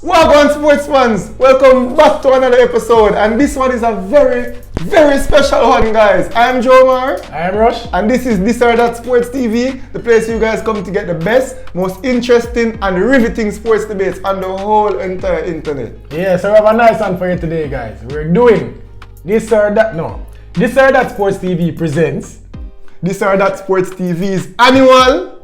Welcome sports fans, welcome back to another episode, and this one is a very special one, guys. I am Joe Mar. I am Rush. And this is This or That Sports TV, the place you guys come to get the best, most interesting and riveting sports debates on the whole entire internet. Yeah, so we have a nice one for you today, guys. We're doing This or That Sports TV presents This or That Sports TV's annual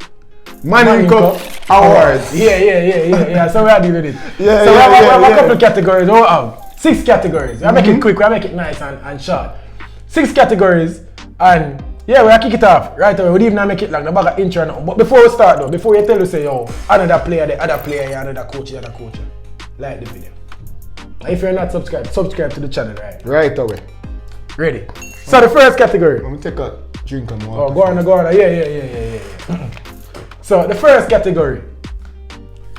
Manning Cup Awards. Yeah. So we are dealing with it. We have a couple of categories. We have 6 categories. We'll make it quick, we'll make it nice and short. 6 categories, and yeah, we'll kick it off right away. We don't even make it long, no bag of intro now. But before we start though, before you tell us say, yo, another player, another coach, like the video. If you're not subscribed, subscribe to the channel, right? Right away. Ready? So the first category. I'm gonna take a drink and water. Oh, go on. Yeah. So the first category,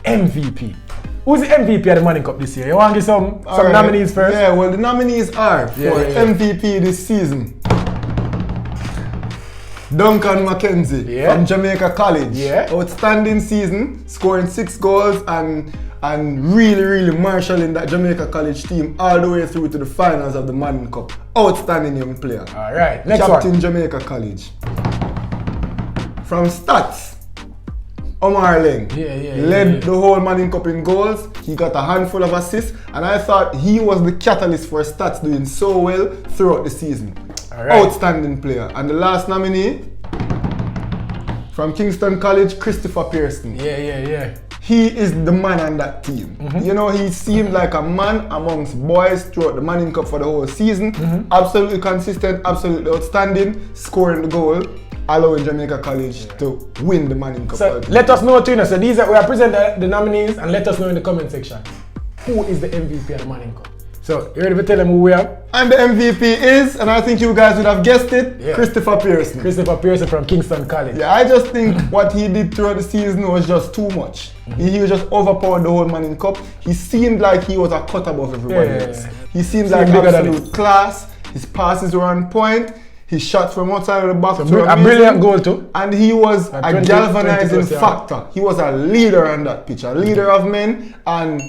MVP. Who's the MVP of the Manning Cup this year? You want to give some nominees first? Yeah, well the nominees are for MVP this season. Duncan McKenzie from Jamaica College. Yeah. Outstanding season, scoring 6 goals and really marshalling that Jamaica College team all the way through to the finals of the Manning Cup. Outstanding young player. Alright, next Captain one. Jamaica College. From stats, Omar Leng led the whole Manning Cup in goals. He got a handful of assists, and I thought he was the catalyst for stats doing so well throughout the season. Outstanding player. And the last nominee, from Kingston College, Christopher Pearson. Yeah. He is the man on that team. You know, he seemed like a man amongst boys throughout the Manning Cup for the whole season. Absolutely consistent, absolutely outstanding, scoring the goal, allowing Jamaica College to win the Manning Cup. So let us know, Tina. So we are presenting the nominees, and let us know in the comment section who is the MVP of the Manning Cup. So you ready to tell them who we have? And the MVP is, and I think you guys would have guessed it, Christopher Pearson. Christopher Pearson from Kingston College. Yeah, I just think what he did throughout the season was just too much. He just overpowered the whole Manning Cup. He seemed like he was a cut above everybody else. He seemed like absolute class. His passes were on point. He shot from outside of the box. A brilliant goal too. And he was a galvanizing factor. He was a leader on that pitch, a leader of men, and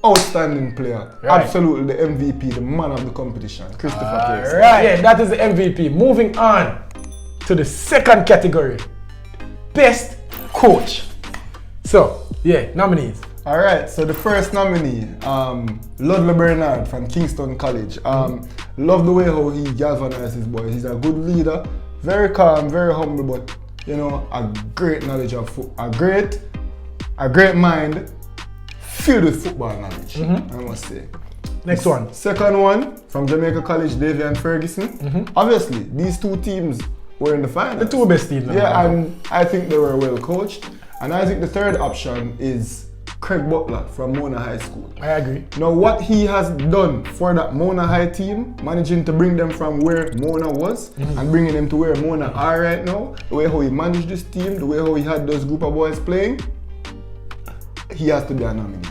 outstanding player. Absolutely the MVP, the man of the competition, Christopher Pearson. Yeah, that is the MVP. Moving on to the second category, best coach. So, nominees. Alright, so the first nominee, Ludlow Bernard from Kingston College. Love the way how he galvanized his boys. He's a good leader, very calm, very humble, but you know, a great knowledge of football, a great mind, filled with football knowledge, I must say. Next one. Second one, from Jamaica College, Davian Ferguson. Obviously, these two teams were in the finals. The two best teams. Yeah, and I think they were well coached. And I think the third option is Craig Butler from Mona High School. I agree. Now what he has done for that Mona High team, managing to bring them from where Mona was and bringing them to where Mona are right now, the way how he managed this team, the way how he had those group of boys playing, he has to be a nominee.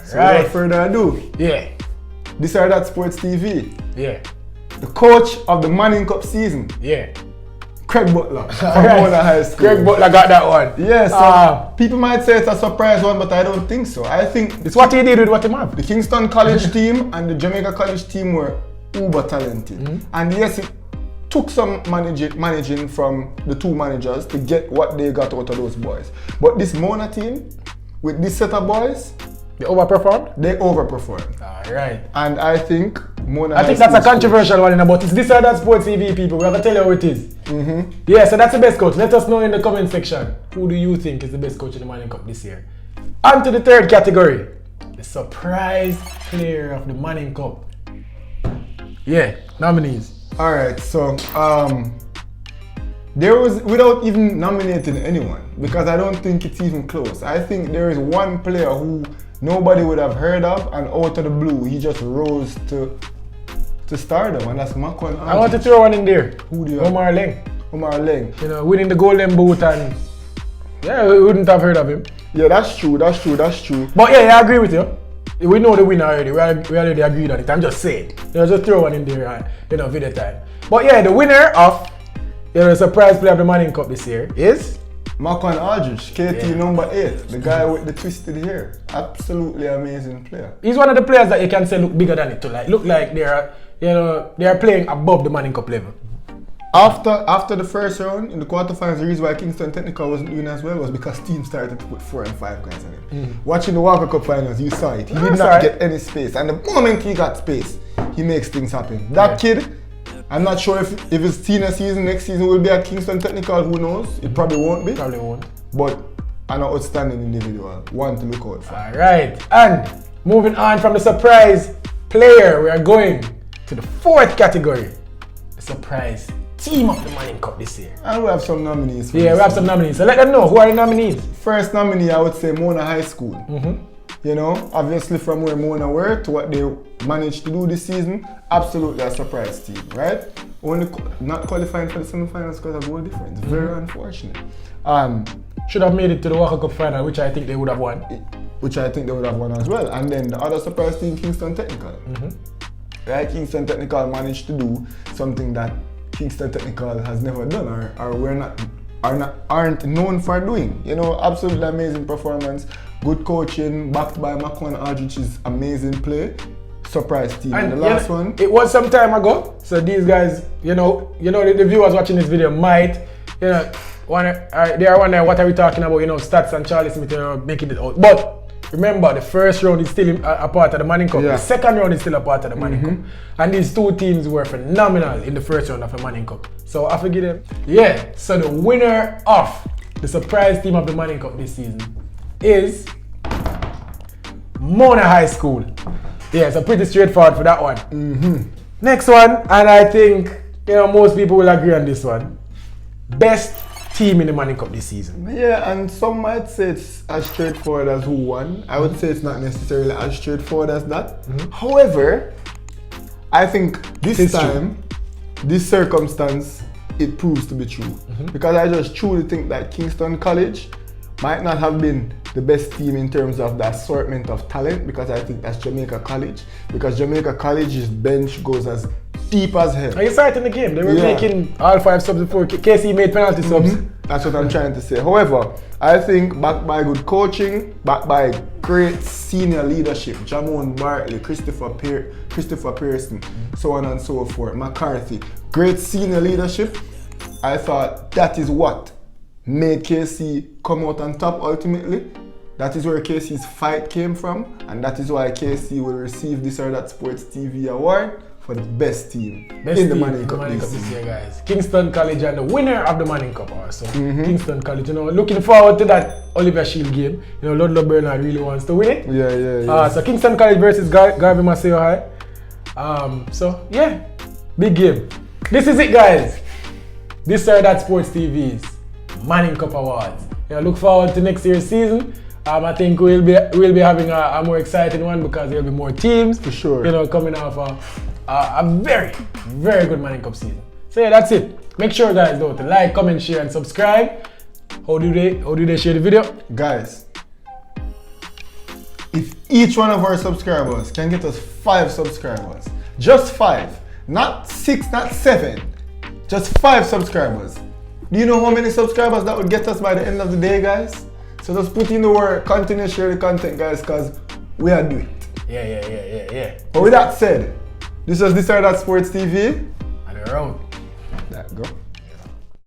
So without further ado, This or That Sports TV. The coach of the Manning Cup season. Craig Butler from Mona High School. Craig Butler got that one. Yeah, so people might say it's a surprise one, but I don't think so. I think it's what he did with what he have. The Kingston College team and the Jamaica College team were uber talented. And yes, it took some managing from the two managers to get what they got out of those boys. But this Mona team, with this set of boys, they overperformed? They overperformed. Alright. And I think Mona... I think that's a controversial one, but it's This or That Sports TV, people. We have to tell you how it is. Yeah, so that's the best coach. Let us know in the comment section. Who do you think is the best coach in the Manning Cup this year? On to the third category. The surprise player of the Manning Cup. Yeah, nominees. Alright, so there was, without even nominating anyone, because I don't think it's even close. I think there is one player who nobody would have heard of, and out of the blue, he just rose to stardom, and that's Makwan. I want to throw one in there. Who do you Omar Leng. Omar Leng. You know, winning the Golden Boot, and we wouldn't have heard of him. Yeah, that's true. But yeah, I agree with you. We know the winner already. We already agreed on it. I'm just saying. Just throw one in there, and, video time. But yeah, the winner of the surprise player of the Manning Cup this year is Makwan Aldrich, KT Yeah. number 8, the guy with the twisted hair. Absolutely amazing player. He's one of the players that you can say look bigger than it to like look like they are they are playing above the Manning Cup level. After the first round in the quarterfinals, the reason why Kingston Technical wasn't doing as well was because teams started to put 4 and 5 guys on him. Watching the Walker Cup finals, you saw it. He did not get any space, and the moment he got space, he makes things happen. That kid, I'm not sure if his senior season next season will be at Kingston Technical. Who knows? It probably won't be. Probably won't. But an outstanding individual, one to look out for. All right, and moving on from the surprise player, we are going to the 4th category, the surprise team of the Manning Cup this year. And we have some nominees. For Yeah, this we have some nominees. So let them know who are the nominees. First nominee, I would say Mona High School. You know, obviously from where Mona were to what they managed to do this season, absolutely a surprise team, right? Only not qualifying for the semi-finals because of goal difference. Very unfortunate. Should have made it to the Walker Cup final, which I think they would have won. Which I think they would have won as well. And then the other surprise team, Kingston Technical. Right? Kingston Technical managed to do something that Kingston Technical has never done, or aren't known for doing. You know, absolutely amazing performance, good coaching, backed by Makwan Aldrich's amazing play. Surprise team. And the last one, it was some time ago. So these guys, the viewers watching this video might, they are wondering what are we talking about, Stats and Charlie Smith, making it out. But remember, the first round is still a part of the Manning Cup. Yeah. The second round is still a part of the Manning Cup. And these two teams were phenomenal in the first round of the Manning Cup. So I forgive them. Yeah, so the winner of the surprise team of the Manning Cup this season is Mona High School. Yeah, so pretty straightforward for that one. Next one, and I think most people will agree on this one. Best team in the Manning Cup this season. Yeah, and some might say it's as straightforward as who won. I would say it's not necessarily as straightforward as that. However, I think this time, this circumstance, it proves to be true. Because I just truly think that Kingston College might not have been the best team in terms of the assortment of talent, because I think that's Jamaica College. Because Jamaica College's bench goes as deep as hell. You saw it in the game. They were making all 5 subs before KC made penalty subs. That's what I'm trying to say. However, I think backed by good coaching, backed by great senior leadership, Jamon Bartley, Christopher Pearson, so on and so forth, McCarthy, great senior leadership, I thought that is what made KC come out on top ultimately. That is where KC's fight came from, and that is why KC will receive this or that Sports TV award for the best team in the Manning Cup this year, guys. Kingston College and the winner of the Manning Cup also. Kingston College, looking forward to that Oliver Shield game. Ludlow Bernard really wants to win it. Yeah. So Kingston College versus Garvey Maceo High. So yeah, big game. This is it, guys. This or that Sports TV's Manning Cup Awards. Look forward to next year's season. I think we'll be having a more exciting one because there'll be more teams. For sure. Coming off a very, very good Manning Cup season. So yeah, that's it. Make sure, guys, though, to like, comment, share, and subscribe. How do they share the video? Guys, if each one of our subscribers can get us 5 subscribers, just 5, not 6, not 7, just 5 subscribers. Do you know how many subscribers that would get us by the end of the day, guys? So just put in the word, continue to share the content, guys, because we are doing it. Yeah. But with that said, this was This or That Sports TV. And we're out. There we go.